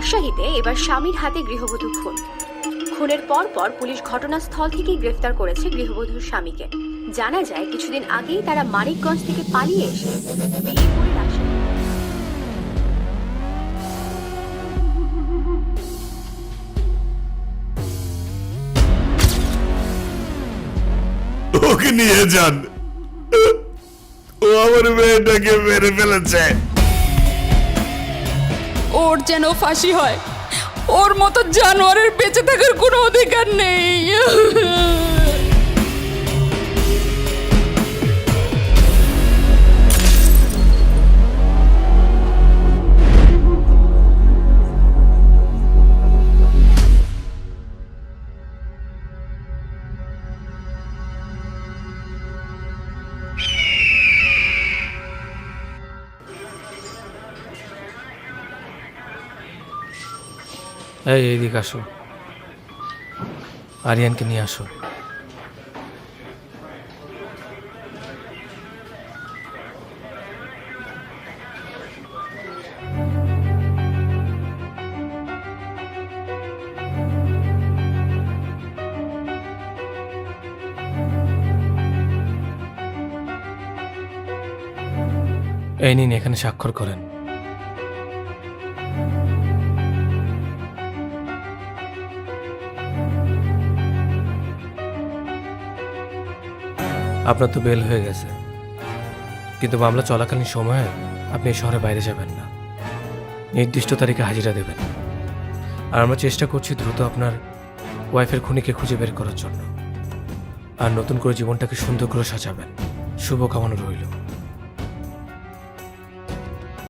রাজশাহীতে এবার স্বামীর হাতে গৃহবধূ খুন। খুনের পর পুলিশ ঘটনাস্থল থেকেই গ্রেফতার করেছে গৃহবধূর স্বামীকে। জানা যায় কিছুদিন আগেই তারা মানিকগঞ্জ থেকে পালিয়ে এসে বিয়ে করে রাজশাহী। ওকে নিয়ে যান, ও আমার মেয়েটাকে মেরে ফেলেছে। ওর যেন ফাঁসি হয়, ওর মতো জানোয়ারের বেঁচে থাকার কোনো অধিকার নেই। এইদিকে আসো, আরিয়ানকে নিয়ে আসো। এই নিন, এখানে স্বাক্ষর করেন। আপনার তো বেল হয়ে গেছে, কিন্তু মামলা চলাকালীন সময়ে আপনি এই শহরের বাইরে যাবেন না, নির্দিষ্ট তারিখে হাজিরা দেবেন। আর আমরা চেষ্টা করছি দ্রুত আপনার ওয়াইফের খুনিকে খুঁজে বের করার জন্য। আর নতুন করে জীবনটাকে সুন্দর করে সাজাবেন। শুভকামনা রইল।